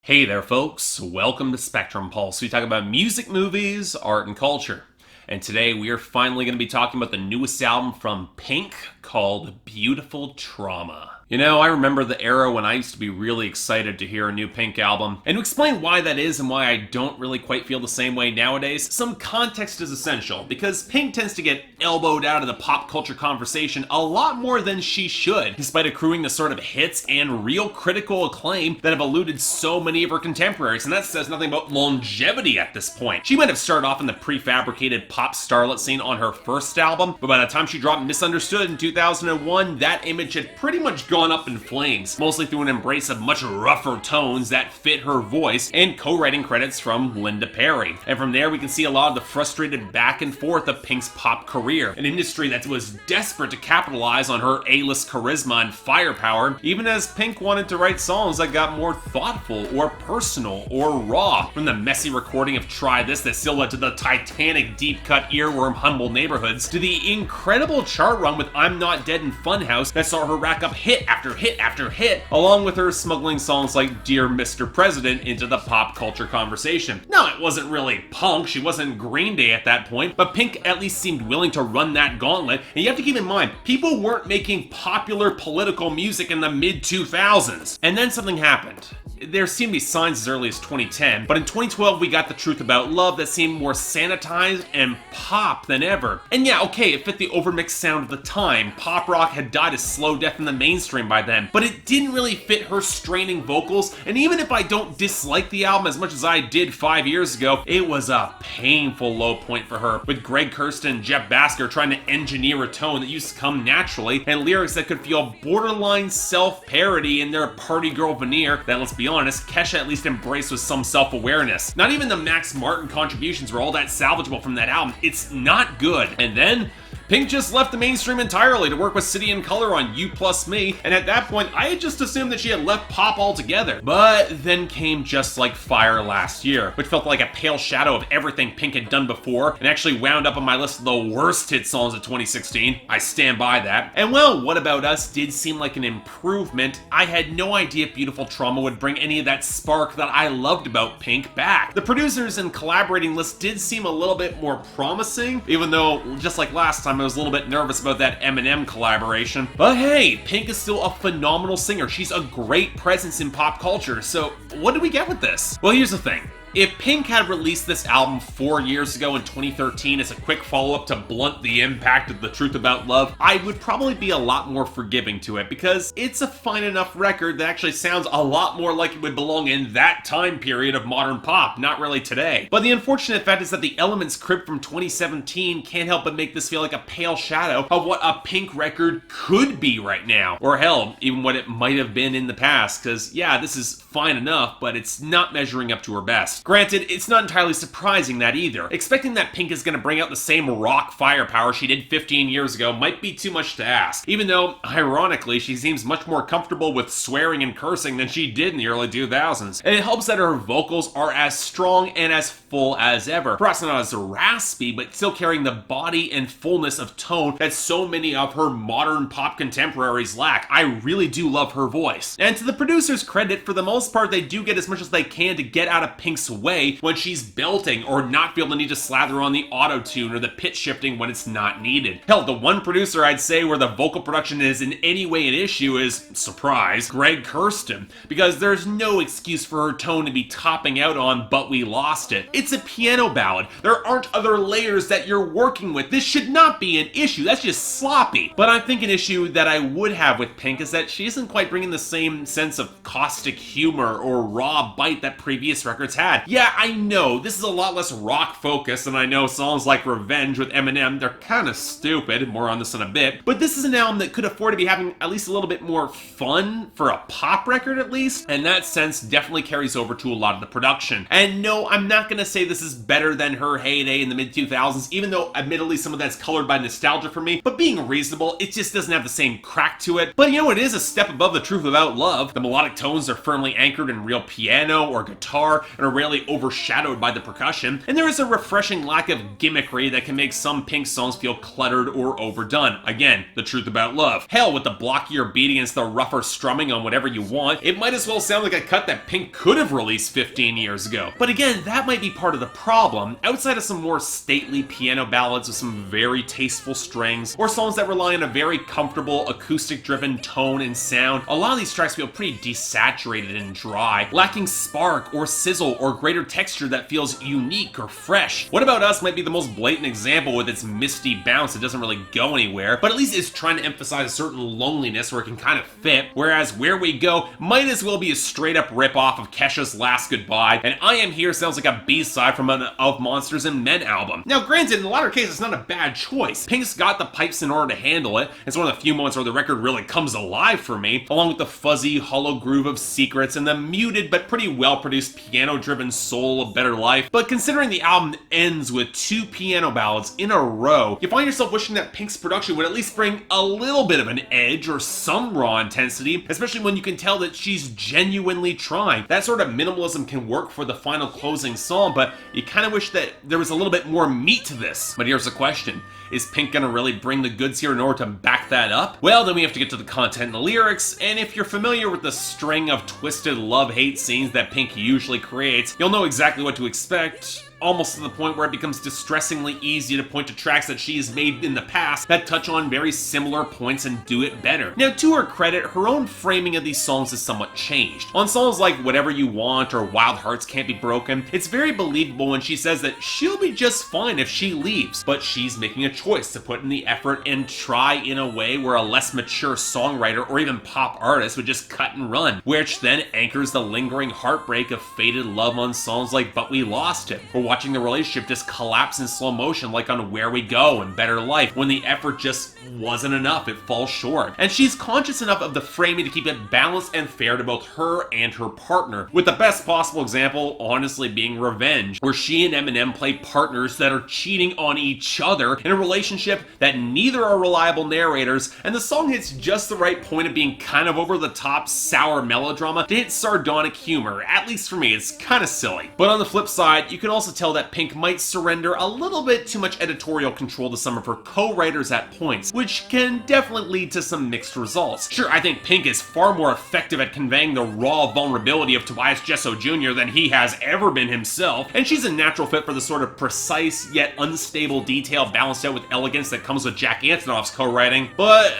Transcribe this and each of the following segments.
Hey there, folks. Welcome to Spectrum Pulse. We talk about music, movies, art, and culture. And today we are finally going to be talking about the newest album from Pink called Beautiful Trauma. You know, I remember the era when I used to be really excited to hear a new Pink album. And to explain why that is and why I don't really quite feel the same way nowadays, some context is essential, because Pink tends to get elbowed out of the pop culture conversation a lot more than she should, despite accruing the sort of hits and real critical acclaim that have eluded so many of her contemporaries, and that says nothing about longevity at this point. She might have started off in the prefabricated pop starlet scene on her first album, but by the time she dropped Misunderstood in 2001, that image had pretty much gone up in flames, mostly through an embrace of much rougher tones that fit her voice, and co-writing credits from Linda Perry. And from there we can see a lot of the frustrated back and forth of Pink's pop career, an industry that was desperate to capitalize on her A-list charisma and firepower, even as Pink wanted to write songs that got more thoughtful or personal or raw, from the messy recording of Try This that still led to the titanic deep-cut earworm Humble Neighborhoods, to the incredible chart run with I'm Not Dead and Funhouse that saw her rack up hit after hit after hit, along with her smuggling songs like Dear Mr. President into the pop culture conversation. Now, it wasn't really punk, she wasn't Green Day at that point, but Pink at least seemed willing to run that gauntlet, and you have to keep in mind, people weren't making popular political music in the mid-2000s. And then something happened. There seemed to be signs as early as 2010, but in 2012 we got The Truth About Love that seemed more sanitized and pop than ever. And yeah, okay, it fit the overmixed sound of the time. Pop rock had died a slow death in the mainstream by then, but it didn't really fit her straining vocals, and even if I don't dislike the album as much as I did 5 years ago, it was a painful low point for her, with Greg Kurstin and Jeff Basker trying to engineer a tone that used to come naturally, and lyrics that could feel borderline self-parody in their party girl veneer that, let's be honest, Kesha at least embraced with some self-awareness. Not even the Max Martin contributions were all that salvageable from that album. It's not good. And then Pink just left the mainstream entirely to work with City and Colour on You Plus Me, and at that point, I had just assumed that she had left pop altogether. But then came Just Like Fire last year, which felt like a pale shadow of everything Pink had done before, and actually wound up on my list of the worst hit songs of 2016. I stand by that. And well, What About Us did seem like an improvement. I had no idea Beautiful Trauma would bring any of that spark that I loved about Pink back. The producers and collaborating list did seem a little bit more promising, even though, just like last time, I was a little bit nervous about that Eminem collaboration. But hey, Pink is still a phenomenal singer. She's a great presence in pop culture. So what do we get with this? Well, here's the thing. If Pink had released this album 4 years ago in 2013 as a quick follow-up to blunt the impact of The Truth About Love, I would probably be a lot more forgiving to it, because it's a fine enough record that actually sounds a lot more like it would belong in that time period of modern pop, not really today. But the unfortunate fact is that the elements cribbed from 2017 can't help but make this feel like a pale shadow of what a Pink record could be right now. Or hell, even what it might have been in the past, because yeah, this is fine enough, but it's not measuring up to her best. Granted, it's not entirely surprising that either. Expecting that Pink is going to bring out the same rock firepower she did 15 years ago might be too much to ask, even though, ironically, she seems much more comfortable with swearing and cursing than she did in the early 2000s. And it helps that her vocals are as strong and as full as ever. Perhaps not as raspy, but still carrying the body and fullness of tone that so many of her modern pop contemporaries lack. I really do love her voice. And to the producers' credit, for the most part, they do get as much as they can to get out of Pink's way when she's belting, or not feel the need to slather on the auto-tune or the pitch shifting when it's not needed. Hell, the one producer I'd say where the vocal production is in any way an issue is, surprise, Greg Kurstin, because there's no excuse for her tone to be topping out on But We Lost It. It's a piano ballad. There aren't other layers that you're working with. This should not be an issue. That's just sloppy. But I think an issue that I would have with Pink is that she isn't quite bringing the same sense of caustic humor or raw bite that previous records had. Yeah, I know, this is a lot less rock-focused, and I know songs like Revenge with Eminem, they're kinda stupid, more on this in a bit, but this is an album that could afford to be having at least a little bit more fun for a pop record at least, and that sense definitely carries over to a lot of the production. And no, I'm not gonna say this is better than her heyday in the mid-2000s, even though admittedly some of that's colored by nostalgia for me, but being reasonable, it just doesn't have the same crack to it. But you know, it is a step above The Truth About Love. The melodic tones are firmly anchored in real piano or guitar, and are rarely entirely overshadowed by the percussion, and there is a refreshing lack of gimmickry that can make some Pink songs feel cluttered or overdone. Again, the truth about love. Hell, with the blockier beat against the rougher strumming on whatever you want, it might as well sound like a cut that Pink could have released 15 years ago. But again, that might be part of the problem. Outside of some more stately piano ballads with some very tasteful strings, or songs that rely on a very comfortable acoustic-driven tone and sound, a lot of these tracks feel pretty desaturated and dry, lacking spark or sizzle or greater texture that feels unique or fresh. What About Us might be the most blatant example with its misty bounce. It doesn't really go anywhere, but at least it's trying to emphasize a certain loneliness where it can kind of fit, whereas Where We Go might as well be a straight-up rip-off of Kesha's Last Goodbye, and I Am Here sounds like a B-side from an Of Monsters and Men album. Now granted, in the latter case, it's not a bad choice. Pink's got the pipes in order to handle it. It's one of the few moments where the record really comes alive for me, along with the fuzzy, hollow groove of Secrets and the muted but pretty well-produced piano-driven soul of Better Life. But considering the album ends with 2 piano ballads in a row, you find yourself wishing that Pink's production would at least bring a little bit of an edge or some raw intensity, especially when you can tell that she's genuinely trying. That sort of minimalism can work for the final closing song, but you kind of wish that there was a little bit more meat to this. But here's the question. Is Pink gonna really bring the goods here in order to back that up? Well, then we have to get to the content and the lyrics, and if you're familiar with the string of twisted love-hate scenes that Pink usually creates, you'll know exactly what to expect, almost to the point where it becomes distressingly easy to point to tracks that she has made in the past that touch on very similar points and do it better. Now, to her credit, her own framing of these songs is somewhat changed. On songs like Whatever You Want or Wild Hearts Can't Be Broken, it's very believable when she says that she'll be just fine if she leaves, but she's making a choice to put in the effort and try in a way where a less mature songwriter or even pop artist would just cut and run, which then anchors the lingering heartbreak of faded love on songs like But We Lost Him, or watching the relationship just collapse in slow motion like on Where We Go and Better Life, when the effort just wasn't enough, it falls short. And she's conscious enough of the framing to keep it balanced and fair to both her and her partner, with the best possible example honestly being Revenge, where she and Eminem play partners that are cheating on each other in a relationship that neither are reliable narrators, and the song hits just the right point of being kind of over the top sour melodrama to hit sardonic humor. At least for me, it's kind of silly. But on the flip side, you can also tell that Pink might surrender a little bit too much editorial control to some of her co-writers at points, which can definitely lead to some mixed results. Sure, I think Pink is far more effective at conveying the raw vulnerability of Tobias Jesso Jr. than he has ever been himself, and she's a natural fit for the sort of precise yet unstable detail balanced out with elegance that comes with Jack Antonoff's co-writing. But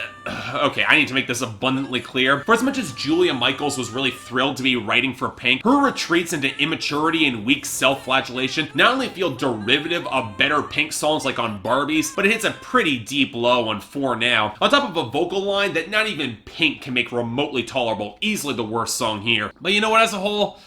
okay, I need to make this abundantly clear. For as much as Julia Michaels was really thrilled to be writing for Pink, her retreats into immaturity and weak self-flagellation not only feel derivative of better Pink songs like on Barbies, but it hits a pretty deep low on For Now, on top of a vocal line that not even Pink can make remotely tolerable, easily the worst song here. But you know what, as a whole,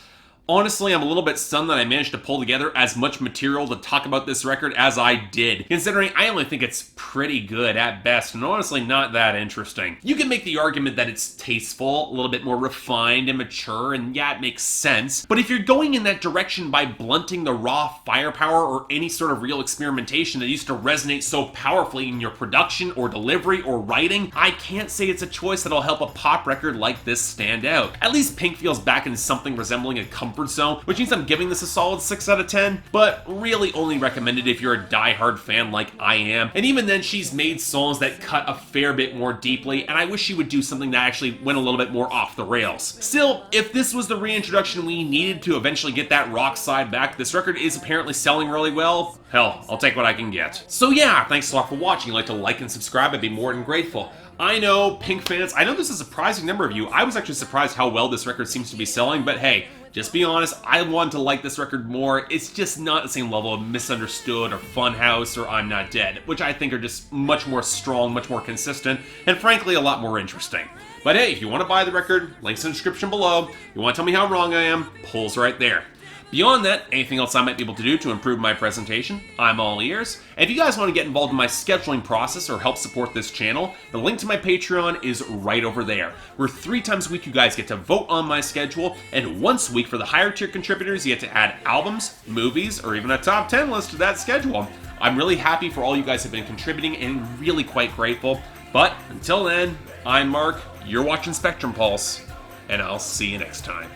honestly, I'm a little bit stunned that I managed to pull together as much material to talk about this record as I did, considering I only think it's pretty good at best, and honestly not that interesting. You can make the argument that it's tasteful, a little bit more refined and mature, and yeah, it makes sense, but if you're going in that direction by blunting the raw firepower or any sort of real experimentation that used to resonate so powerfully in your production or delivery or writing, I can't say it's a choice that'll help a pop record like this stand out. At least Pink feels back in something resembling a comfort zone, which means I'm giving this a solid 6 out of 10, but really only recommended if you're a die-hard fan like I am. And even then, she's made songs that cut a fair bit more deeply, and I wish she would do something that actually went a little bit more off the rails. Still, if this was the reintroduction we needed to eventually get that rock side back, this record is apparently selling really well. Hell, I'll take what I can get. So yeah, thanks a lot for watching. If you'd like to like and subscribe, I'd be more than grateful. I know, Pink fans, I know there's a surprising number of you. I was actually surprised how well this record seems to be selling, but hey, just be honest, I want to like this record more. It's just not the same level of Misunderstood or Funhouse or I'm Not Dead, which I think are just much more strong, much more consistent, and frankly a lot more interesting. But hey, if you want to buy the record, links in the description below. You want to tell me how wrong I am, polls right there. Beyond that, anything else I might be able to do to improve my presentation, I'm all ears. And if you guys want to get involved in my scheduling process or help support this channel, the link to my Patreon is right over there, where 3 times a week you guys get to vote on my schedule, and once a week for the higher tier contributors, you get to add albums, movies, or even a top 10 list to that schedule. I'm really happy for all you guys have been contributing and really quite grateful. But until then, I'm Mark, you're watching Spectrum Pulse, and I'll see you next time.